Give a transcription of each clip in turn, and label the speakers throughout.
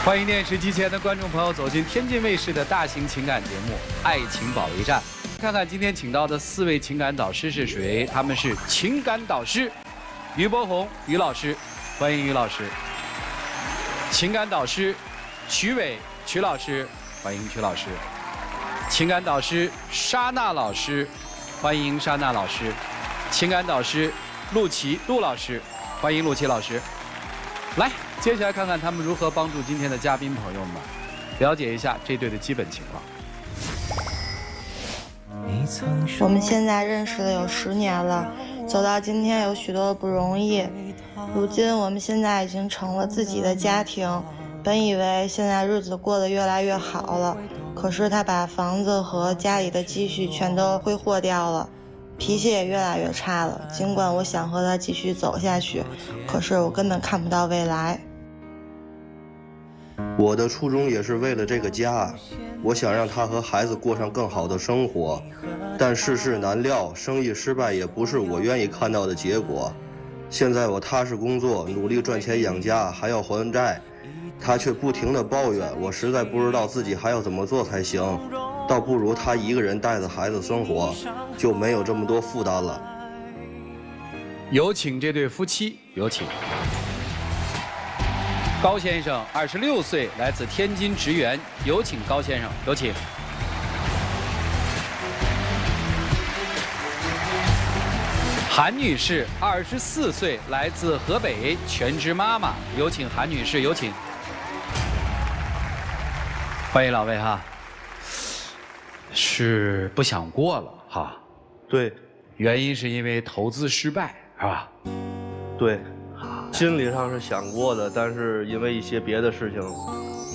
Speaker 1: 欢迎电视机前的观众朋友走进天津卫视的大型情感节目《爱情保卫战》，看看今天请到的4位情感导师是谁？他们是情感导师于伯宏于老师，欢迎于老师；情感导师曲伟曲老师，欢迎曲老师；情感导师莎娜老师，欢迎莎娜老师；情感导师陆琪陆老师，欢迎陆琪老师。来，接下来看看他们如何帮助今天的嘉宾朋友们了解一下这对的基本情况。
Speaker 2: 我们现在认识了有10年了，走到今天有许多不容易。如今我们现在已经成了自己的家庭，本以为现在日子过得越来越好了，可是他把房子和家里的积蓄全都挥霍掉了。脾气也越来越差了，尽管我想和他继续走下去，可是我根本看不到未来。
Speaker 3: 我的初衷也是为了这个家，我想让他和孩子过上更好的生活，但世事难料，生意失败也不是我愿意看到的结果。现在我踏实工作，努力赚钱养家，还要还债，他却不停地抱怨，我实在不知道自己还要怎么做才行。倒不如他一个人带着孩子生活，就没有这么多负担了。
Speaker 1: 有请这对夫妻，有请。高先生，26岁，来自天津职员，有请高先生，有请。韩女士，24岁，来自河北，全职妈妈，有请韩女士，有请。欢迎2位哈。是不想过了哈？
Speaker 3: 对，
Speaker 1: 原因是因为投资失败，是吧？
Speaker 3: 对，心理上是想过的，但是因为一些别的事情，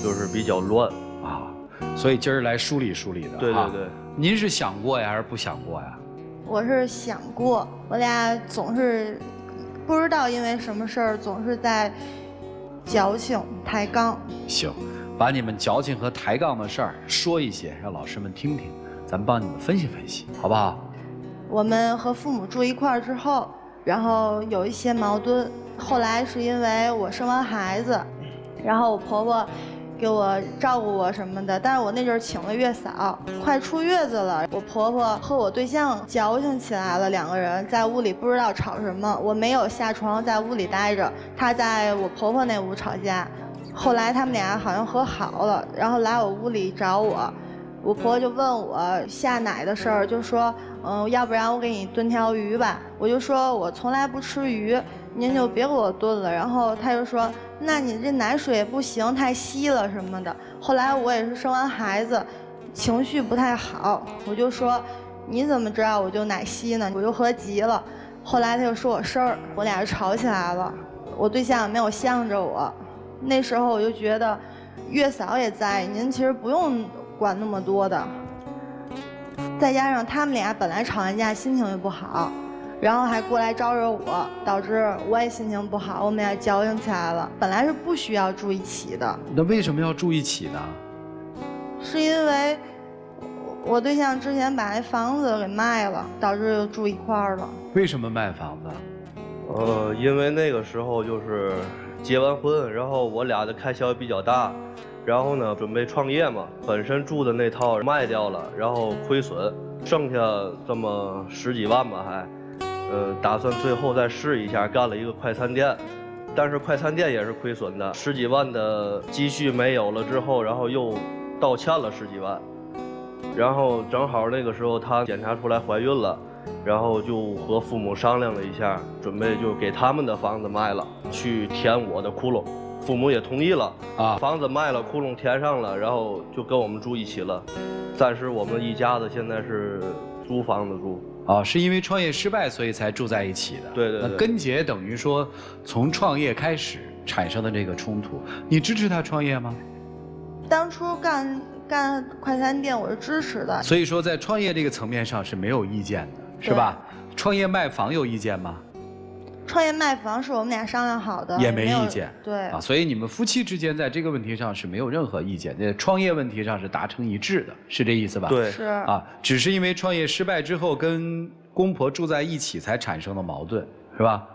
Speaker 3: 就是比较乱
Speaker 1: 啊，所以今儿来梳理梳理的。
Speaker 3: 对对对，
Speaker 1: 您是想过呀，还是不想过呀？
Speaker 2: 我是想过，我俩总是不知道因为什么事儿，总是在矫情抬杠。
Speaker 1: 行。把你们矫情和抬杠的事儿说一些，让老师们听听，咱们帮你们分析分析，好不好？
Speaker 2: 我们和父母住一块儿之后，然后有一些矛盾。后来是因为我生完孩子，然后我婆婆给我照顾我什么的，但是我那阵儿请了月嫂，快出月子了，我婆婆和我对象矫情起来了，2个人在屋里不知道吵什么，我没有下床，在屋里待着，她在我婆婆那屋吵架。后来他们俩好像和好了，然后来我屋里找我，我婆婆就问我下奶的事儿，就说要不然我给你炖条鱼吧，我就说我从来不吃鱼，您就别给我炖了。然后他就说那你这奶水也不行，太稀了什么的。后来我也是生完孩子，情绪不太好，我就说你怎么知道我就奶稀呢？我就喝急了。后来他就说我事儿，我俩就吵起来了。我对象也没有向着我。那时候我就觉得，月嫂也在，您其实不用管那么多的。再加上他们俩本来吵完架心情就不好，然后还过来招惹我，导致我也心情不好，我们俩矫情起来了。本来是不需要住一起的。
Speaker 1: 那为什么要住一起呢？
Speaker 2: 是因为我对象之前把那房子给卖了，导致就住一块儿了。
Speaker 1: 为什么卖房子？
Speaker 3: 因为那个时候就是结完婚，然后我俩的开销也比较大，然后呢准备创业嘛，本身住的那套卖掉了，然后亏损，剩下这么10几万吧还，打算最后再试一下，干了一个快餐店，但是快餐店也是亏损的，10几万的积蓄没有了之后，然后又倒欠了10几万，然后正好那个时候她检查出来怀孕了。然后就和父母商量了一下，准备就给他们的房子卖了，去填我的窟窿。父母也同意了啊，房子卖了，窟窿填上了，然后就跟我们住一起了。暂时我们一家子现在是租房子住。
Speaker 1: 啊，是因为创业失败，所以才住在一起的。
Speaker 3: 对对对。
Speaker 1: 那根结等于说，从创业开始产生的这个冲突，你支持他创业吗？
Speaker 2: 当初干快餐店我是支持的。
Speaker 1: 所以说，在创业这个层面上是没有意见的。是吧？创业卖房有意见吗？
Speaker 2: 创业卖房是我们俩商量好的，
Speaker 1: 也没意见。
Speaker 2: 对
Speaker 1: 啊，所以你们夫妻之间在这个问题上是没有任何意见，在创业问题上是达成一致的，是这意思吧？
Speaker 3: 对，
Speaker 2: 是
Speaker 1: 啊，只是因为创业失败之后跟公婆住在一起才产生的矛盾，是吧？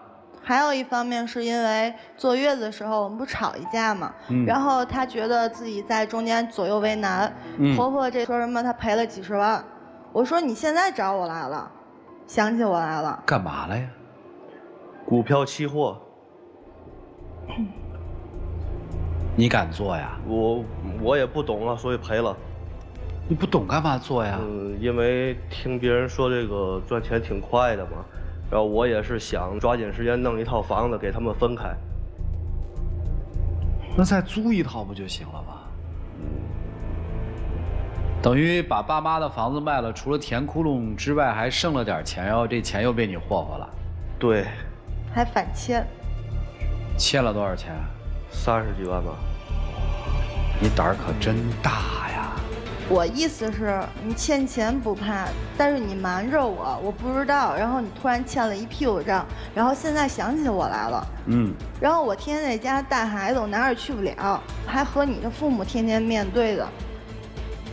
Speaker 2: 还有一方面是因为坐月子的时候我们不吵一架嘛，然后她觉得自己在中间左右为难，婆婆这说什么她赔了几十万，我说你现在找我来了，想起我来了，
Speaker 1: 干嘛了呀？
Speaker 3: 股票期货。
Speaker 1: 你敢做呀？
Speaker 3: 我也不懂啊，所以赔了。
Speaker 1: 你不懂干嘛做呀？
Speaker 3: 因为听别人说这个赚钱挺快的嘛，然后我也是想抓紧时间弄一套房子给他们分开。
Speaker 1: 那再租一套不就行了吗？等于把爸妈的房子卖了，除了填窟窿之外，还剩了点钱，然后这钱又被你霍霍了。
Speaker 3: 对。
Speaker 2: 还返欠。
Speaker 1: 欠了多少钱
Speaker 3: ？30几万吧。
Speaker 1: 你胆儿可真大呀！
Speaker 2: 我意思是，你欠钱不怕，但是你瞒着我，我不知道，然后你突然欠了一屁股账，然后现在想起我来了，然后我天天在家带孩子，我哪儿也去不了，还和你的父母天天面对的，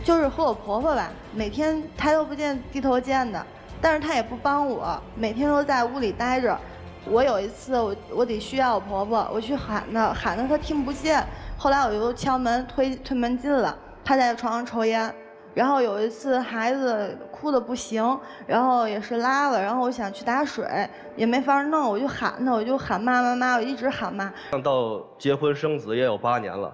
Speaker 2: 就是和我婆婆吧，每天抬头不见低头见的，但是她也不帮我，每天都在屋里待着。我有一次我得需要我婆婆，我去喊她，她听不见。后来我又敲门推门进了，她在床上抽烟。然后有一次孩子哭得不行，然后也是拉了，然后我想去打水也没法弄，我就喊她，我就喊妈妈妈，我一直喊妈。
Speaker 3: 到结婚生子也有8年了，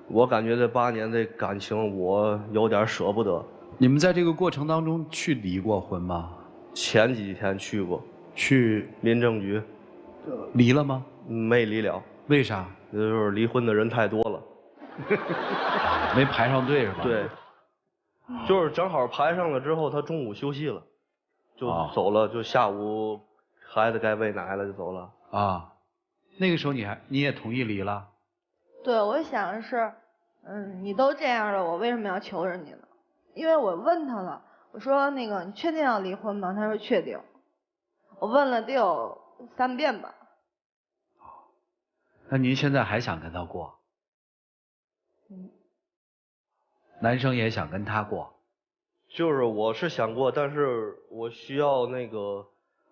Speaker 3: 我感觉这8年的感情我有点舍不得。
Speaker 1: 你们在这个过程当中去离过婚吗？
Speaker 3: 前几天去过。
Speaker 1: 去
Speaker 3: 民政局。
Speaker 1: 离了吗？
Speaker 3: 没离了。
Speaker 1: 为啥？
Speaker 3: 就是离婚的人太多了。
Speaker 1: 没排上队是吧？
Speaker 3: 对。就是正好排上了之后，他中午休息了，就走了，就下午孩子该喂奶了就走了。
Speaker 1: 啊，那个时候你也同意离了？
Speaker 2: 对，我想的是，你都这样了，我为什么要求着你呢？因为我问他了，我说那个你确定要离婚吗？他说确定。我问了得有3遍吧。
Speaker 1: 那您现在还想跟他过？男生也想跟他过。
Speaker 3: 就是我是想过，但是我需要那个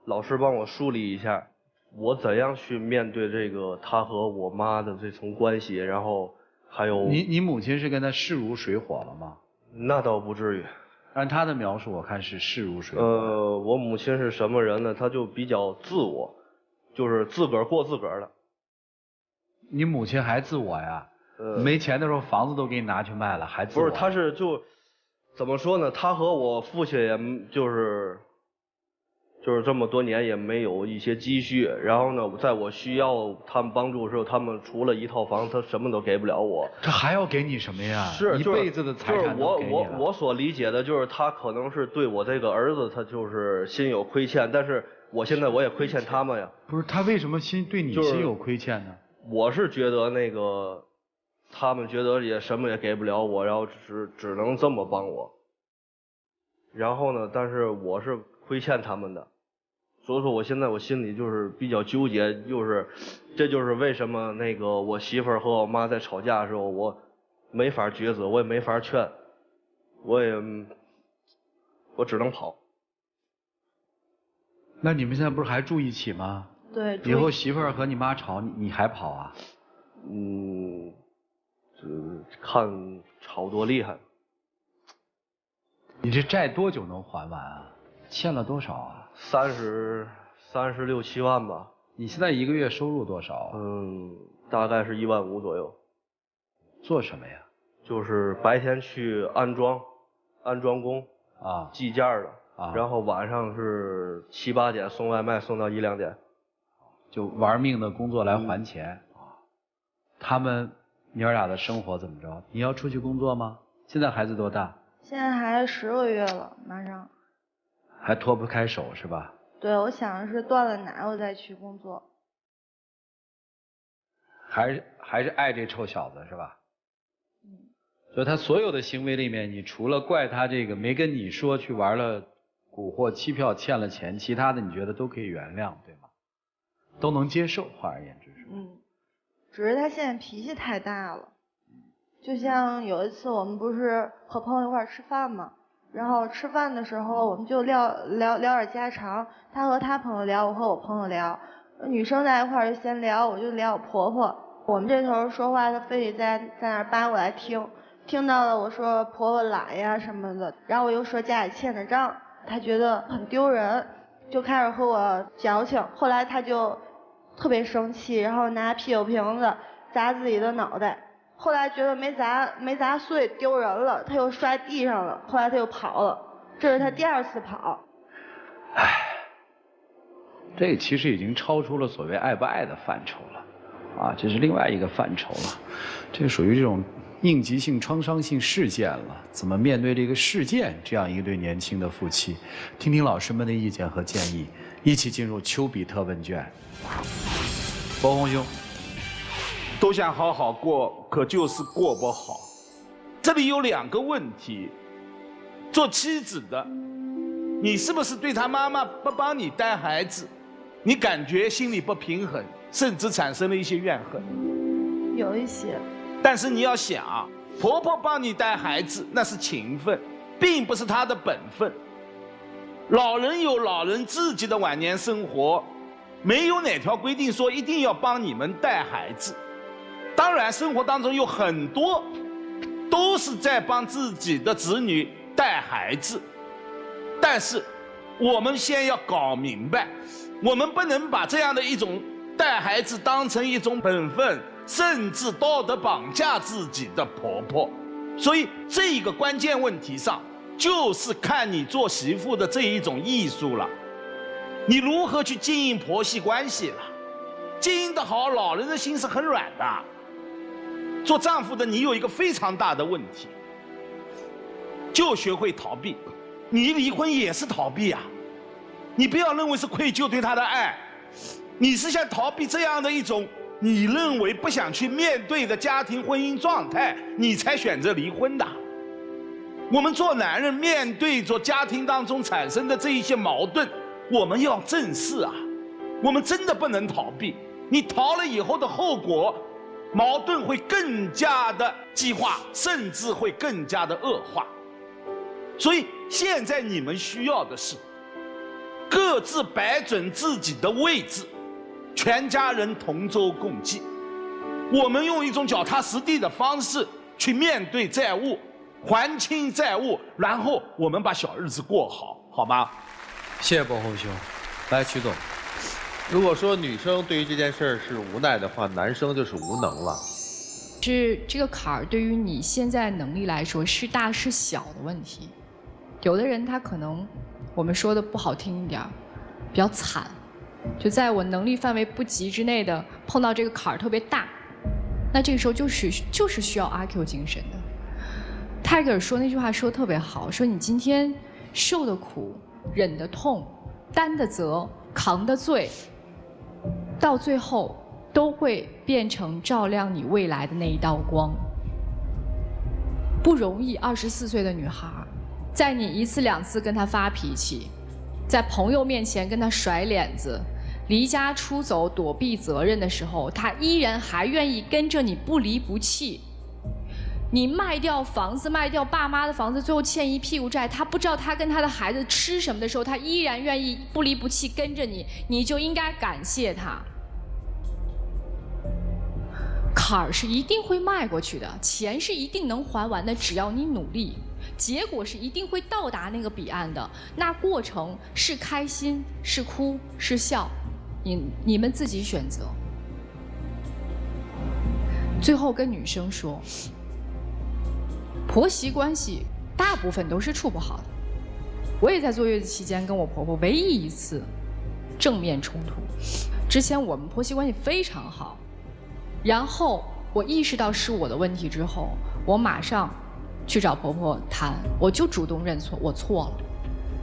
Speaker 3: 老师帮我梳理一下，我怎样去面对这个他和我妈的这层关系，然后还有
Speaker 1: 你母亲是跟他势如水火了吗？
Speaker 3: 那倒不至于。
Speaker 1: 按他的描述，我看是势如水火。
Speaker 3: 我母亲是什么人呢？她就比较自我，就是自个儿过自个儿的。
Speaker 1: 你母亲还自我呀？没钱的时候房子都给你拿去卖了，还自我？
Speaker 3: 不是，她是怎么说呢？她和我父亲也就是这么多年也没有一些积蓄，然后呢，在我需要他们帮助的时候，他们除了一套房，他什么都给不了我。
Speaker 1: 这还要给你什么呀？
Speaker 3: 是
Speaker 1: 一辈子的财产都给你了。
Speaker 3: 我所理解的就是他可能是对我这个儿子，他就是心有亏欠，但是我现在我也亏欠他们呀。
Speaker 1: 不是，他为什么对你心有亏欠呢？
Speaker 3: 我是觉得那个他们觉得也什么也给不了我，然后只能这么帮我。然后呢，但是我是亏欠他们的。所以说我现在我心里就是比较纠结，这就是为什么那个我媳妇儿和我妈在吵架的时候，我没法抉择，我也没法劝，我只能跑。
Speaker 1: 那你们现在不是还住一起吗？
Speaker 2: 对。
Speaker 1: 以后媳妇儿和你妈吵，你还跑啊？
Speaker 3: 看吵多厉害。
Speaker 1: 你这债多久能还完啊？欠了多少啊
Speaker 3: ？36、7万吧。
Speaker 1: 你现在一个月收入多少啊？
Speaker 3: 大概是1万5左右。
Speaker 1: 做什么呀？
Speaker 3: 就是白天去安装工
Speaker 1: 啊，
Speaker 3: 计件的啊，然后晚上是7、8点送外卖，送到1、2点，
Speaker 1: 就玩命的工作来还钱啊。他们你儿俩的生活怎么着？你要出去工作吗？现在孩子多大？
Speaker 2: 现在还10个月了，马上。
Speaker 1: 还脱不开手是吧？
Speaker 2: 对，我想的是断了奶我再去工作。
Speaker 1: 还是爱这臭小子是吧？所以他所有的行为里面，你除了怪他这个没跟你说去玩了蛊惑欺骗欠了钱，其他的你觉得都可以原谅对吗？都能接受，换而言之是。
Speaker 2: 只是他现在脾气太大了。就像有一次我们不是和朋友一块吃饭吗？然后吃饭的时候我们就聊点家常，他和他朋友聊，我和我朋友聊，女生在一块儿就先聊，我就聊我婆婆。我们这头说话，她非得在那儿扒过来听，听到了我说婆婆懒呀什么的，然后我又说家里欠的账，她觉得很丢人，就开始和我矫情。后来她就特别生气，然后拿啤酒瓶子砸自己的脑袋。后来觉得没砸碎丢人了，她又摔地上了。后来她又跑了，这是她第2次跑。
Speaker 1: 唉，这其实已经超出了所谓爱不爱的范畴了。啊，这是另外一个范畴了，这属于这种应急性创伤性事件了。怎么面对这个事件？这样一对年轻的夫妻，听听老师们的意见和建议，一起进入丘比特问卷。博宏兄，
Speaker 4: 都想好好过，可就是过不好。这里有2个问题：做妻子的，你是不是对他妈妈不帮你带孩子，你感觉心里不平衡？甚至产生了一些怨恨，
Speaker 2: 有一些。
Speaker 4: 但是你要想，婆婆帮你带孩子那是情分，并不是她的本分。老人有老人自己的晚年生活，没有哪条规定说一定要帮你们带孩子。当然，生活当中有很多都是在帮自己的子女带孩子，但是我们先要搞明白，我们不能把这样的一种带孩子当成一种本分，甚至道德绑架自己的婆婆。所以这个关键问题上，就是看你做媳妇的这一种艺术了，你如何去经营婆媳关系了。经营得好，老人的心是很软的。做丈夫的你有一个非常大的问题，就学会逃避。你离婚也是逃避啊，你不要认为是愧疚对他的爱，你是想逃避这样的一种你认为不想去面对的家庭婚姻状态，你才选择离婚的。我们做男人面对着家庭当中产生的这一些矛盾，我们要正视啊，我们真的不能逃避。你逃了以后的后果，矛盾会更加的激化，甚至会更加的恶化。所以现在你们需要的是各自摆准自己的位置，全家人同舟共济。我们用一种脚踏实地的方式去面对债务，还清债务，然后我们把小日子过好，好吗？
Speaker 1: 谢谢博宏兄。来，曲总。
Speaker 5: 如果说女生对于这件事儿是无奈的话，男生就是无能了。
Speaker 6: 是这个坎儿对于你现在能力来说是大是小的问题。有的人他可能，我们说的不好听一点，比较惨，就在我能力范围不及之内的碰到这个坎儿特别大，那这个时候就是需要阿 Q 精神的。泰戈尔说那句话说得特别好，说你今天受的苦、忍的痛、担的责、扛的罪，到最后都会变成照亮你未来的那一道光。不容易，24岁的女孩，在你1次2次跟她发脾气，在朋友面前跟她甩脸子，离家出走躲避责任的时候，她依然还愿意跟着你不离不弃。你卖掉房子，卖掉爸妈的房子，最后欠一屁股债，他不知道他跟他的孩子吃什么的时候，他依然愿意不离不弃跟着你，你就应该感谢他。坎儿是一定会迈过去的，钱是一定能还完的，只要你努力，结果是一定会到达那个彼岸的。那过程是开心是哭是笑，你们自己选择。最后跟女生说，婆媳关系大部分都是处不好的。我也在坐月子期间跟我婆婆唯一一次正面冲突，之前我们婆媳关系非常好，然后我意识到是我的问题之后，我马上去找婆婆谈，我就主动认错，我错了，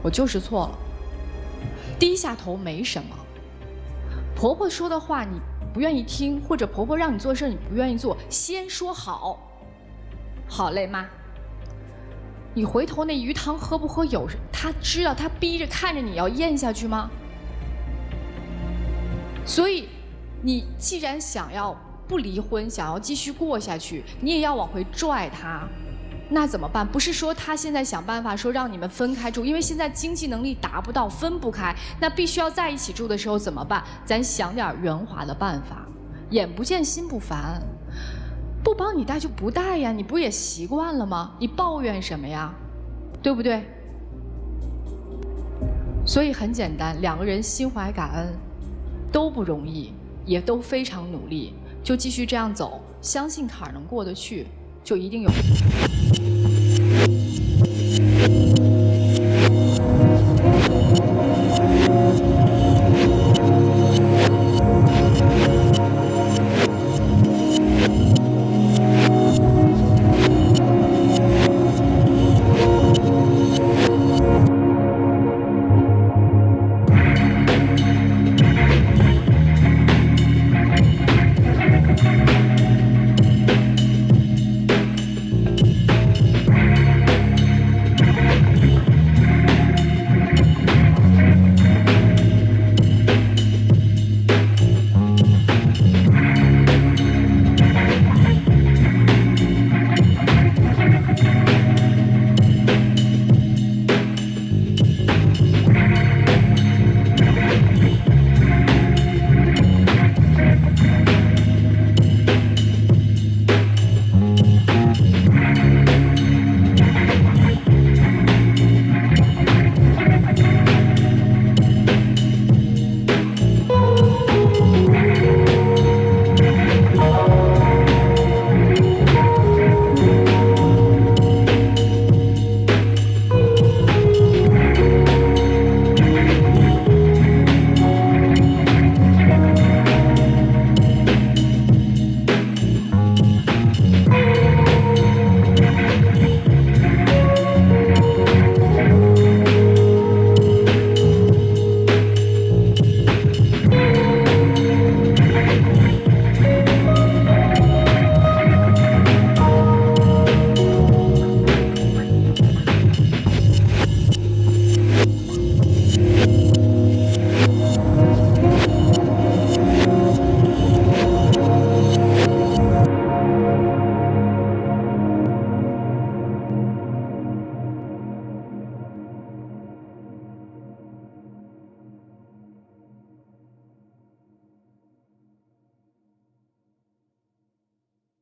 Speaker 6: 我就是错了，低下头没什么。婆婆说的话你不愿意听，或者婆婆让你做事你不愿意做，先说好。好嘞妈，你回头那鱼汤喝不喝有，他知道他逼着看着你要咽下去吗？所以你既然想要不离婚，想要继续过下去，你也要往回拽他，那怎么办？不是说他现在想办法说让你们分开住，因为现在经济能力达不到，分不开，那必须要在一起住的时候怎么办？咱想点圆滑的办法，眼不见心不烦，不帮你带就不带呀，你不也习惯了吗？你抱怨什么呀？对不对？所以很简单，两个人心怀感恩，都不容易，也都非常努力，就继续这样走，相信坎儿能过得去，就一定有。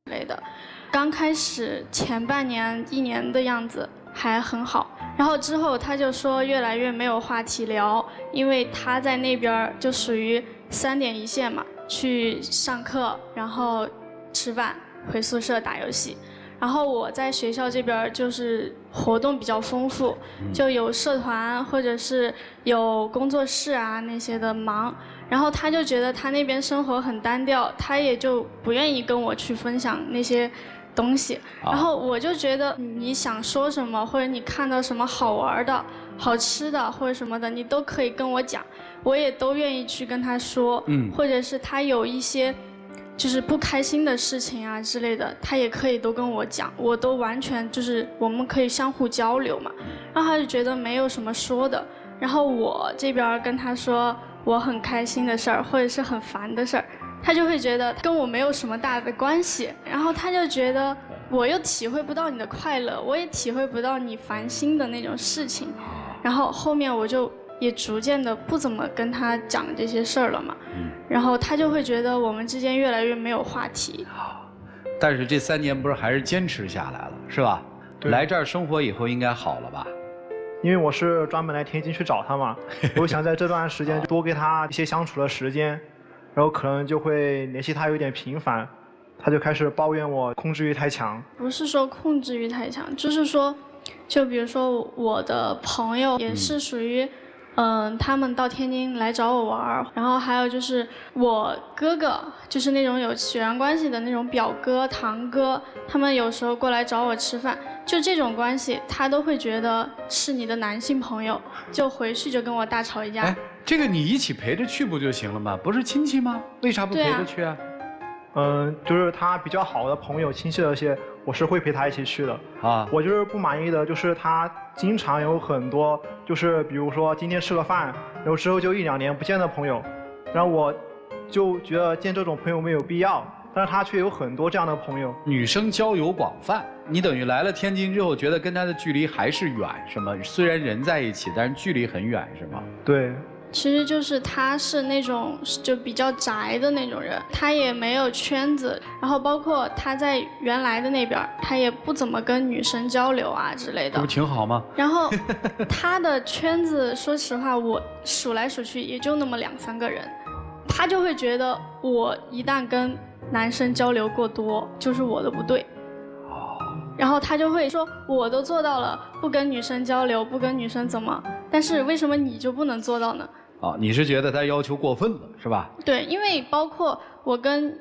Speaker 7: 类的。刚开始前半年、1年的样子还很好，然后之后他就说越来越没有话题聊，因为他在那边就属于3点一线嘛，去上课，然后吃饭，回宿舍打游戏。然后我在学校这边就是活动比较丰富，就有社团或者是有工作室啊那些的忙。然后他就觉得他那边生活很单调，他也就不愿意跟我去分享那些东西。然后我就觉得你想说什么，或者你看到什么好玩的、好吃的或者什么的，你都可以跟我讲，我也都愿意去跟他说。或者是他有一些就是不开心的事情啊之类的，他也可以都跟我讲，我都完全就是我们可以相互交流嘛。然后他就觉得没有什么说的，然后我这边跟他说我很开心的事儿或者是很烦的事儿，他就会觉得跟我没有什么大的关系，然后他就觉得我又体会不到你的快乐，我也体会不到你烦心的那种事情。然后后面我就也逐渐的不怎么跟他讲这些事儿了嘛。然后他就会觉得我们之间越来越没有话题。
Speaker 1: 但是这3年不是还是坚持下来了，是吧？来这儿生活以后应该好了吧？
Speaker 8: 因为我是专门来天津去找他嘛，我想在这段时间多给他一些相处的时间，然后可能就会联系他有点频繁，他就开始抱怨我控制欲太强。
Speaker 7: 不是说控制欲太强，就是说，就比如说我的朋友也是属于。他们到天津来找我玩儿，然后还有就是我哥哥，就是那种有血缘关系的那种表哥、堂哥，他们有时候过来找我吃饭，就这种关系，他都会觉得是你的男性朋友，就回去就跟我大吵一架。
Speaker 1: 哎，这个你一起陪着去不就行了吗？不是亲戚吗？为啥不陪着去啊？
Speaker 8: 就是他比较好的朋友、亲戚那些，我是会陪他一起去的。啊，我就是不满意的，就是他经常有很多，就是比如说今天吃个饭，然后之后就1、2年不见的朋友，然后我就觉得见这种朋友没有必要，然但是他却有很多这样的朋友。
Speaker 1: 女生交友广泛，你等于来了天津之后，觉得跟她的距离还是远，是吗？虽然人在一起，但是距离很远，是吗？
Speaker 8: 对。
Speaker 7: 其实就是他是那种就比较宅的那种人，他也没有圈子，然后包括他在原来的那边，他也不怎么跟女生交流啊之类的。
Speaker 1: 这不挺好吗？
Speaker 7: 然后他的圈子，说实话，我数来数去也就那么2、3个人，他就会觉得我一旦跟男生交流过多，就是我的不对。然后他就会说，我都做到了，不跟女生交流，不跟女生怎么，但是为什么你就不能做到呢？
Speaker 1: 你是觉得他要求过分了，是吧？
Speaker 7: 对，因为包括我跟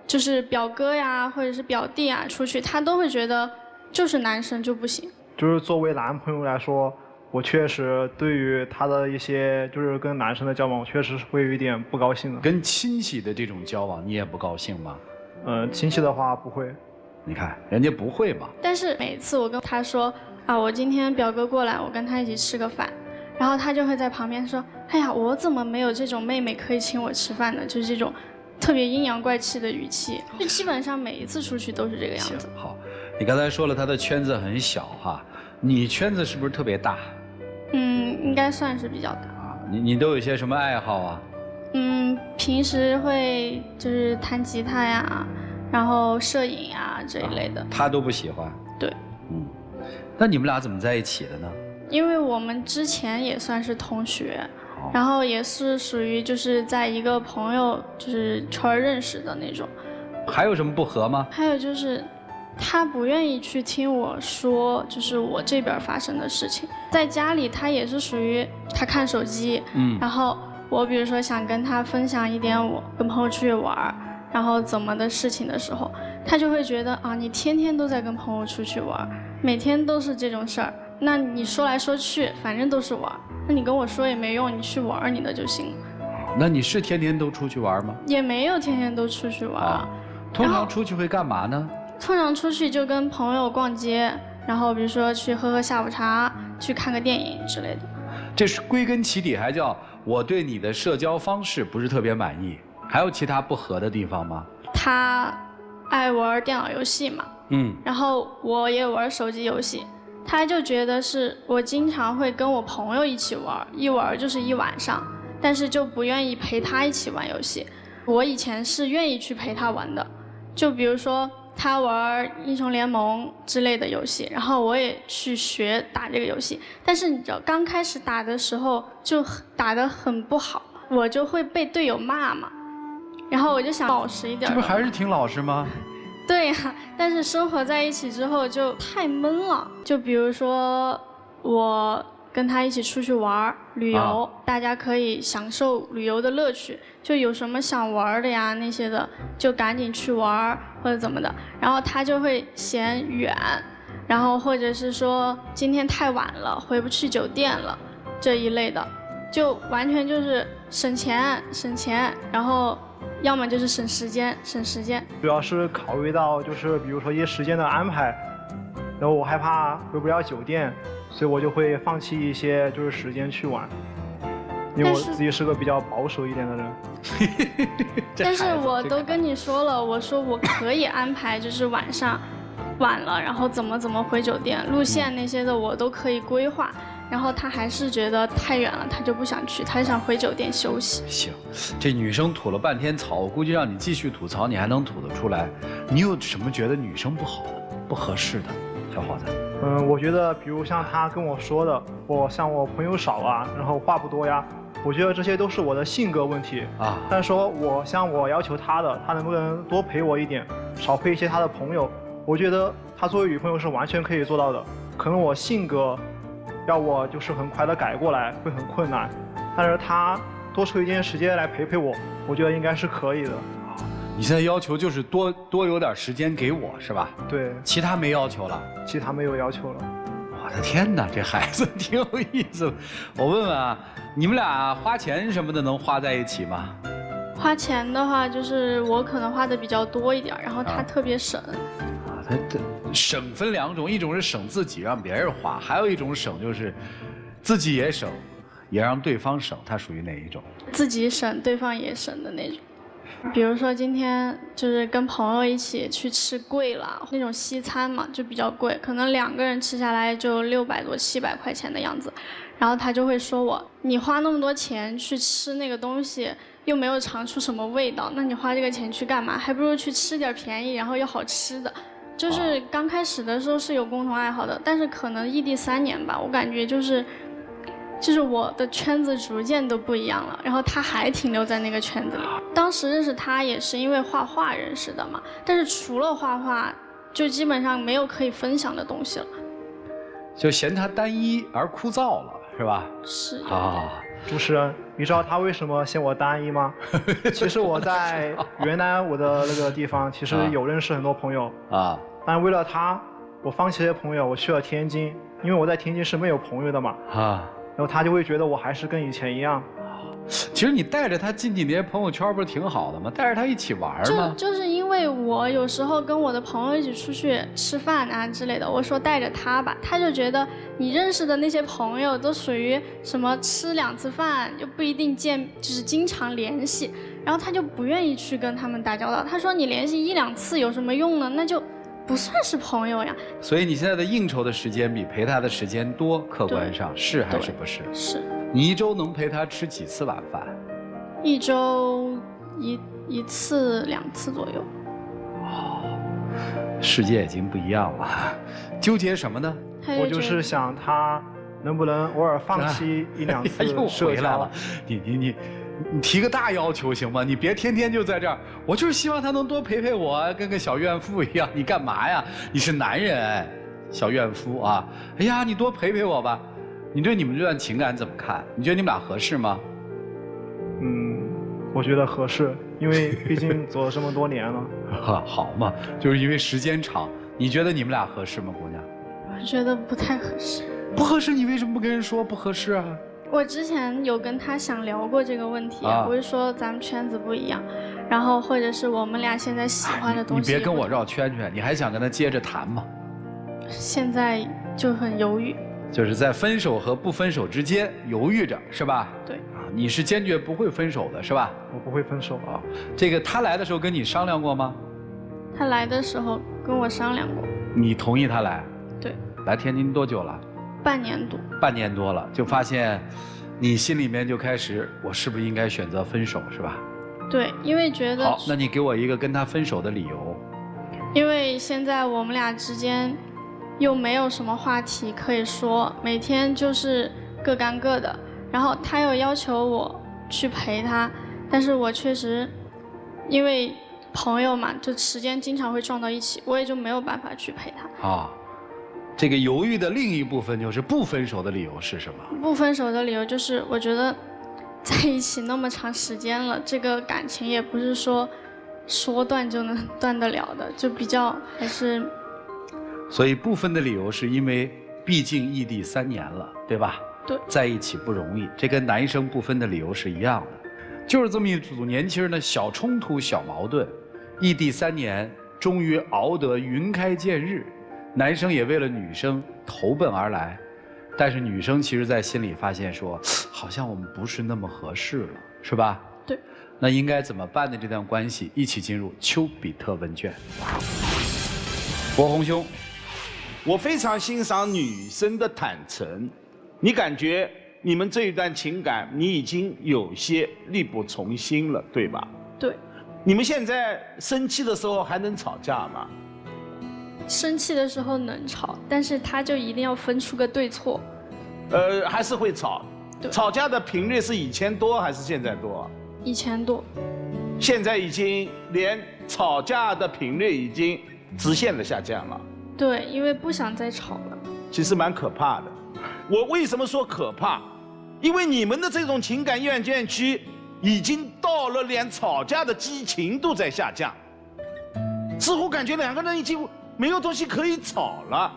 Speaker 7: 就是表哥呀，或者是表弟啊出去，他都会觉得就是男生就不行。
Speaker 8: 就是作为男朋友来说，我确实对于他的一些就是跟男生的交往，确实是会有一点不高兴的。
Speaker 1: 跟亲戚的这种交往，你也不高兴吗？
Speaker 8: 亲戚的话不会。
Speaker 1: 你看人家不会嘛。
Speaker 7: 但是每次我跟他说啊，我今天表哥过来，我跟他一起吃个饭，然后他就会在旁边说，哎呀，我怎么没有这种妹妹可以请我吃饭呢？就是这种特别阴阳怪气的语气，就基本上每一次出去都是这个样子。
Speaker 1: 好，你刚才说了他的圈子很小哈，你圈子是不是特别大？
Speaker 7: 应该算是比较大。
Speaker 1: 你都有一些什么爱好啊？
Speaker 7: 平时会就是弹吉他呀，然后摄影呀这一类的。
Speaker 1: 他都不喜欢。
Speaker 7: 对。
Speaker 1: 那你们俩怎么在一起的呢？
Speaker 7: 因为我们之前也算是同学，然后也是属于就是在一个朋友就是圈认识的那种。
Speaker 1: 还有什么不合吗？
Speaker 7: 还有就是他不愿意去听我说就是我这边发生的事情。在家里他也是属于他看手机，然后我比如说想跟他分享一点我跟朋友出去玩然后怎么的事情的时候，他就会觉得啊，你天天都在跟朋友出去玩，每天都是这种事儿，那你说来说去反正都是玩，那你跟我说也没用，你去玩你的就行了。
Speaker 1: 那你是天天都出去玩吗？
Speaker 7: 也没有天天都出去玩。
Speaker 1: 通常出去会干嘛呢？
Speaker 7: 通常出去就跟朋友逛街，然后比如说去喝喝下午茶，去看个电影之类的。
Speaker 1: 这是归根起底还叫我对你的社交方式不是特别满意。还有其他不合的地方吗？
Speaker 7: 他爱玩电脑游戏嘛，然后我也玩手机游戏，他就觉得是我经常会跟我朋友一起玩，一玩就是一晚上，但是就不愿意陪他一起玩游戏。我以前是愿意去陪他玩的，就比如说他玩英雄联盟之类的游戏，然后我也去学打这个游戏，但是你知道刚开始打的时候就打得很不好，我就会被队友骂嘛。然后我就想老实一点。
Speaker 1: 这不还是挺老实吗？
Speaker 7: 对呀，但是生活在一起之后就太闷了。就比如说我跟他一起出去玩旅游，大家可以享受旅游的乐趣，就有什么想玩的呀那些的，就赶紧去玩或者怎么的。然后他就会嫌远，然后或者是说今天太晚了回不去酒店了这一类的，就完全就是省钱，然后要么就是省时间。
Speaker 8: 主要是考虑到就是比如说一些时间的安排，然后我害怕回不了酒店，所以我就会放弃一些就是时间去玩，因为我自己是个比较保守一点的人。
Speaker 7: 但是我都跟你说了，我说我可以安排，就是晚上晚了，然后怎么回酒店，路线那些的我都可以规划。然后他还是觉得太远了，他就不想去，他想回酒店休息。
Speaker 1: 行，这女生吐了半天槽，我估计让你继续吐槽，你还能吐得出来。你有什么觉得女生不好的、不合适的，小伙子？
Speaker 8: 我觉得比如像他跟我说的，我朋友少啊，然后话不多呀，我觉得这些都是我的性格问题啊。但是说我要求他的，他能不能多陪我一点，少陪一些他的朋友？我觉得他作为女朋友是完全可以做到的。可能我性格要我就是很快的改过来会很困难，但是他多抽一点时间来陪我，我觉得应该是可以的。
Speaker 1: 你现在要求就是多有点时间给我是吧？
Speaker 8: 对，
Speaker 1: 其他没要求了。
Speaker 8: 其他没有要求了。
Speaker 1: 我的天哪，这孩子挺有意思。我问问啊，你们俩花钱什么的能花在一起吗？
Speaker 7: 花钱的话，就是我可能花的比较多一点，然后他特别省。
Speaker 1: 他省分两种，一种是省自己让别人花，还有一种省就是自己也省，也让对方省。他属于哪一种？
Speaker 7: 自己省，对方也省的那种。比如说今天就是跟朋友一起去吃贵了那种西餐嘛，就比较贵，可能2个人吃下来就600多700块钱的样子，然后他就会说我，你花那么多钱去吃那个东西，又没有尝出什么味道，那你花这个钱去干嘛？还不如去吃点便宜然后又好吃的。就是刚开始的时候是有共同爱好的，但是可能异地3年吧，我感觉就是我的圈子逐渐都不一样了，然后他还停留在那个圈子里。当时认识他也是因为画画认识的嘛，但是除了画画，就基本上没有可以分享的东西了。
Speaker 1: 就嫌他单一而枯燥了，是吧？
Speaker 7: 是
Speaker 1: 啊。
Speaker 8: 主持人，你知道他为什么嫌我单一吗？其实我在原来我的那个地方，其实有认识很多朋友啊，但为了他，我放弃了朋友，我去了天津，因为我在天津是没有朋友的嘛啊。然后他就会觉得我还是跟以前一样。
Speaker 1: 其实你带着他近几年朋友圈不是挺好的吗？带着他一起玩吗？
Speaker 7: 就是因为我有时候跟我的朋友一起出去吃饭啊之类的，我说带着他吧，他就觉得你认识的那些朋友都属于什么吃2次饭又不一定见，就是经常联系，然后他就不愿意去跟他们打交道。他说你联系1、2次有什么用呢？那就不算是朋友呀。
Speaker 1: 所以你现在的应酬的时间比陪他的时间多，客观上是还是不是？
Speaker 7: 是。
Speaker 1: 你一周能陪他吃几次晚饭
Speaker 7: ？1周1次2次左右。
Speaker 1: 哦，世界已经不一样了，纠结什么呢？
Speaker 8: 我就是想他能不能偶尔放弃1、2次
Speaker 1: 又回来了。你提个大要求行吗？你别天天就在这儿。我就是希望他能多陪陪我，跟个小怨妇一样。你干嘛呀？你是男人，小怨妇啊！哎呀，你多陪陪我吧。你对你们这段情感怎么看？你觉得你们俩合适吗？
Speaker 8: 我觉得合适，因为毕竟走了这么多年了。
Speaker 1: 好嘛，就是因为时间长。你觉得你们俩合适吗，姑娘？
Speaker 7: 我觉得不太合适。
Speaker 1: 不合适，你为什么不跟人说不合适啊？
Speaker 7: 我之前有跟他想聊过这个问题，我是说咱们圈子不一样，然后或者是我们俩现在喜欢的东西。
Speaker 1: 你别跟我绕圈圈，你还想跟他接着谈吗？
Speaker 7: 现在就很犹豫。
Speaker 1: 就是在分手和不分手之间犹豫着，是吧？
Speaker 7: 对。
Speaker 1: 啊，你是坚决不会分手的，是吧？
Speaker 8: 我不会分手啊。
Speaker 1: 这个他来的时候跟你商量过吗？
Speaker 7: 他来的时候跟我商量过。
Speaker 1: 你同意他来？
Speaker 7: 对。
Speaker 1: 来天津多久了？
Speaker 7: 半年多。
Speaker 1: 半年多了，就发现，你心里面就开始，我是不是应该选择分手，是吧？
Speaker 7: 对，因为觉得。
Speaker 1: 好，那你给我一个跟他分手的理由。
Speaker 7: 因为现在我们俩之间。又没有什么话题可以说，每天就是各干各的。然后他又要求我去陪他，但是我确实因为朋友嘛，就时间经常会撞到一起，我也就没有办法去陪他。
Speaker 1: 啊，这个犹豫的另一部分就是不分手的理由是什么？
Speaker 7: 不分手的理由就是我觉得在一起那么长时间了，这个感情也不是说断就能断得了的，就比较还是。
Speaker 1: 所以不分的理由是因为毕竟异地3年了，对吧？
Speaker 7: 对，
Speaker 1: 在一起不容易，这跟男生不分的理由是一样的，就是这么一组年轻人的小冲突、小矛盾，异地3年，终于熬得云开见日，男生也为了女生投奔而来，但是女生其实在心里发现说，好像我们不是那么合适了，是吧？
Speaker 7: 对。
Speaker 1: 那应该怎么办的这段关系，一起进入丘比特问卷。博宏兄。
Speaker 4: 我非常欣赏女生的坦诚，你感觉你们这一段情感，你已经有些力不从心了，对吧？
Speaker 7: 对。
Speaker 4: 你们现在生气的时候还能吵架吗？
Speaker 7: 生气的时候能吵，但是他就一定要分出个对错。
Speaker 4: 还是会吵。
Speaker 7: 对。
Speaker 4: 吵架的频率是以前多还是现在多？
Speaker 7: 以前多。
Speaker 4: 现在已经连吵架的频率已经直线的下降了。
Speaker 7: 对，因为不想再吵了。
Speaker 4: 其实蛮可怕的。我为什么说可怕？因为你们的这种情感厌倦区已经到了连吵架的激情都在下降，似乎感觉2个人已经没有东西可以吵了。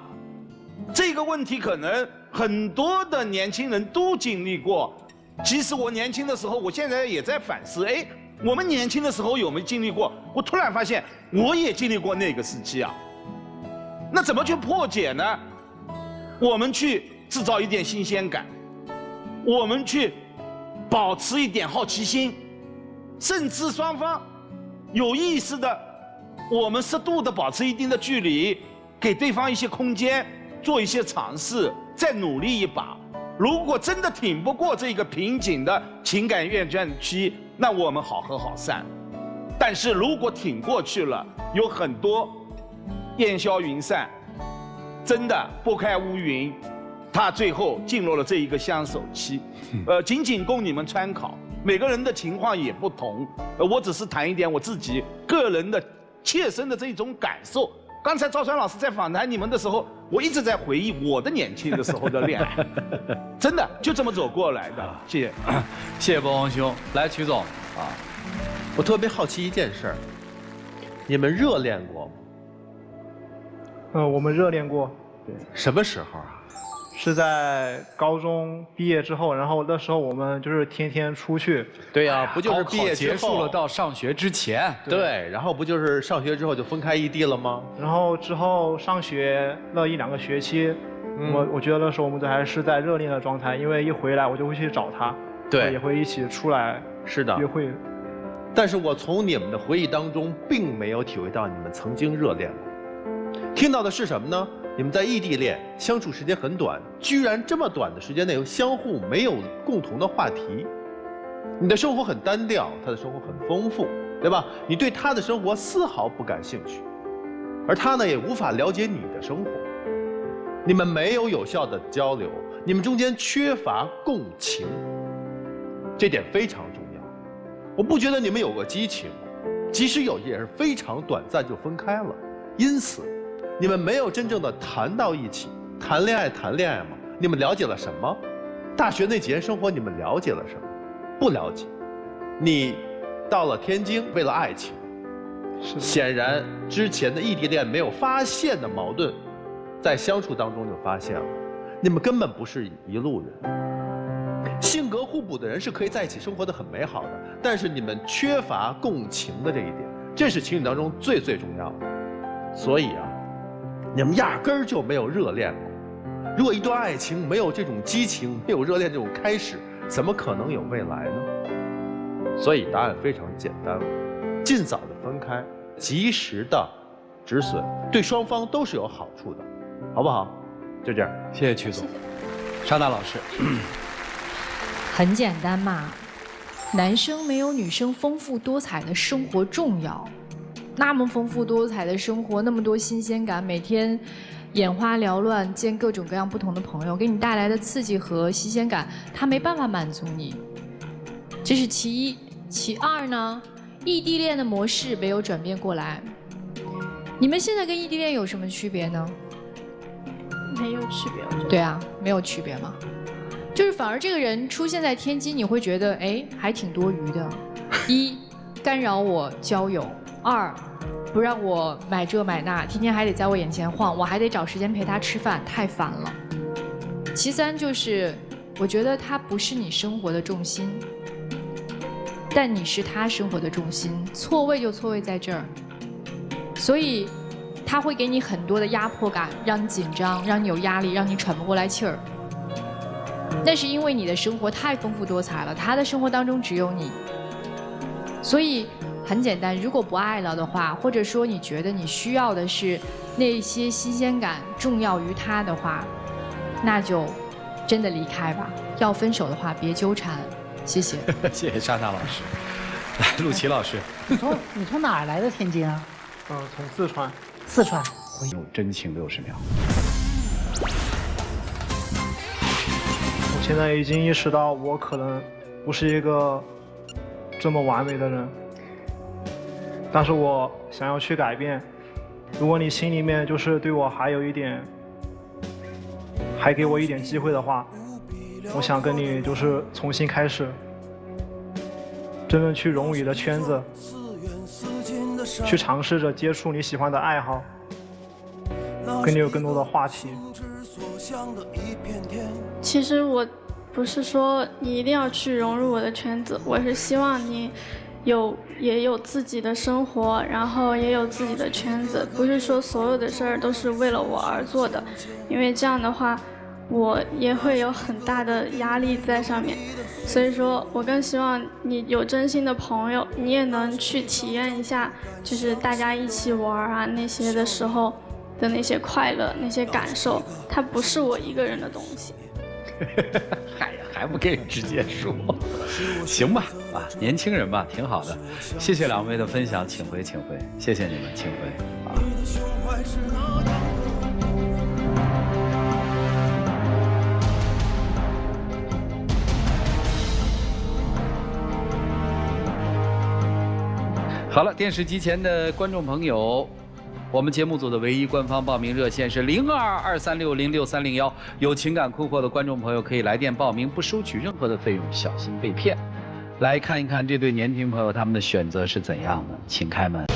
Speaker 4: 这个问题可能很多的年轻人都经历过。其实我年轻的时候，我现在也在反思，我们年轻的时候有没有经历过？我突然发现我也经历过那个时期啊。那怎么去破解呢？我们去制造一点新鲜感，我们去保持一点好奇心，甚至双方有意识的，我们适度的保持一定的距离，给对方一些空间，做一些尝试，再努力一把。如果真的挺不过这个瓶颈的情感厌倦期，那我们好合好散。但是如果挺过去了，有很多烟消云散，真的拨开乌云，他最后进入了这一个相守期。仅仅供你们参考，每个人的情况也不同。我只是谈一点我自己个人的切身的这种感受。刚才赵川老师在访谈你们的时候，我一直在回忆我的年轻的时候的恋爱，真的就这么走过来的。谢谢，
Speaker 1: 谢谢伯宏兄。来，曲总啊，
Speaker 5: 我特别好奇一件事儿，你们热恋过吗？
Speaker 8: 我们热恋过，对，
Speaker 5: 什么时候啊？
Speaker 8: 是在高中毕业之后，然后那时候我们就是天天出去。
Speaker 5: 对呀，不就是毕业
Speaker 1: 结束了到上学之前？
Speaker 5: 对，然后不就是上学之后就分开异地了吗？
Speaker 8: 然后之后上学那1、2个学期，我觉得那时候我们都还是在热恋的状态，因为一回来我就会去找他，
Speaker 5: 对，
Speaker 8: 也会一起出来
Speaker 5: 是的
Speaker 8: 约会。
Speaker 5: 但是我从你们的回忆当中，并没有体会到你们曾经热恋过。听到的是什么呢？你们在异地恋相处时间很短，居然这么短的时间内又相互没有共同的话题。你的生活很单调，他的生活很丰富，对吧？你对他的生活丝毫不感兴趣，而他呢也无法了解你的生活。你们没有有效的交流，你们中间缺乏共情，这点非常重要。我不觉得你们有过激情，即使有也是非常短暂就分开了。因此你们没有真正的谈到一起。谈恋爱嘛，你们了解了什么？大学那几年生活你们了解了什么？不了解。你到了天津为了爱情，显然之前的异地恋没有发现的矛盾，在相处当中就发现了。你们根本不是一路人。性格互补的人是可以在一起生活的很美好的，但是你们缺乏共情的这一点，这是情侣当中最重要的。所以啊，你们压根儿就没有热恋过。如果一段爱情没有这种激情，没有热恋这种开始，怎么可能有未来呢？所以答案非常简单了，尽早的分开，及时的止损，对双方都是有好处的，好不好？就这样，
Speaker 1: 谢谢曲总。沙娜老师，
Speaker 6: 很简单嘛，男生没有女生丰富多彩的生活重要。那么丰富多彩的生活，那么多新鲜感，每天眼花缭乱，见各种各样不同的朋友，给你带来的刺激和新鲜感，它没办法满足你。这是其一。其二呢，异地恋的模式没有转变过来。你们现在跟异地恋有什么区别呢？
Speaker 7: 没有区别，我觉得。
Speaker 6: 对啊，没有区别嘛。就是反而这个人出现在天津，你会觉得哎，还挺多余的。一，干扰我交友；二，不让我买这买那，天天还得在我眼前晃，我还得找时间陪他吃饭，太烦了。其三就是，我觉得他不是你生活的重心，但你是他生活的重心，错位就错位在这儿。所以，他会给你很多的压迫感，让你紧张，让你有压力，让你喘不过来气儿。那是因为你的生活太丰富多彩了，他的生活当中只有你。所以很简单，如果不爱了的话，或者说你觉得你需要的是那些新鲜感重要于他的话，那就真的离开吧。要分手的话，别纠缠。谢谢。
Speaker 1: 谢谢沙娜老师。来，陆琪老师，
Speaker 9: 你从哪儿来的天津啊？
Speaker 8: 从四川。
Speaker 9: 四川。
Speaker 1: 有真情60秒。
Speaker 8: 我现在已经意识到，我可能不是一个这么完美的人，但是我想要去改变。如果你心里面就是对我还有一点，还给我一点机会的话，我想跟你就是重新开始，真正去融入你的圈子，去尝试着接触你喜欢的爱好，跟你有更多的话题。
Speaker 7: 其实我不是说你一定要去融入我的圈子，我是希望你也有自己的生活，然后也有自己的圈子，不是说所有的事儿都是为了我而做的，因为这样的话，我也会有很大的压力在上面。所以说我更希望你有真心的朋友，你也能去体验一下，就是大家一起玩啊那些的时候的那些快乐、那些感受，它不是我一个人的东西。
Speaker 1: 嗨呀，还不给人直接说，行吧，啊，年轻人嘛，挺好的。谢谢两位的分享，请回，请回，谢谢你们，请回啊。好了，电视机前的观众朋友，我们节目组的唯一官方报名热线是0223606301，有情感困惑的观众朋友可以来电报名，不收取任何的费用，小心被骗。来看一看这对年轻朋友他们的选择是怎样的，请开门。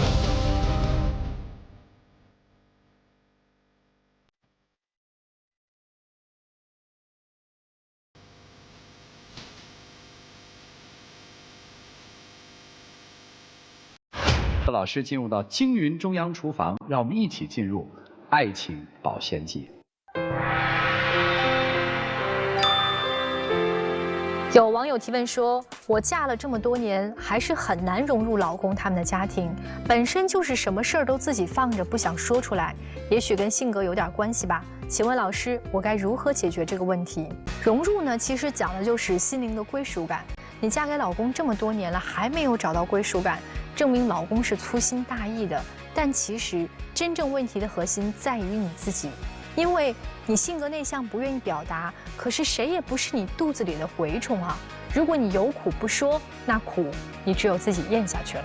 Speaker 1: 老师进入到京云中央厨房，让我们一起进入爱情保鲜剂。
Speaker 10: 有网友提问说：“我嫁了这么多年，还是很难融入老公他们的家庭，本身就是什么事儿都自己放着，不想说出来，也许跟性格有点关系吧？请问老师，我该如何解决这个问题？融入呢，其实讲的就是心灵的归属感。你嫁给老公这么多年了，还没有找到归属感，证明老公是粗心大意的。但其实真正问题的核心在于你自己。”因为你性格内向，不愿意表达，可是谁也不是你肚子里的蛔虫啊！如果你有苦不说，那苦你只有自己咽下去了。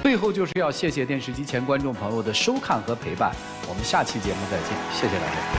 Speaker 1: 最后就是要谢谢电视机前观众朋友的收看和陪伴，我们下期节目再见，谢谢大家。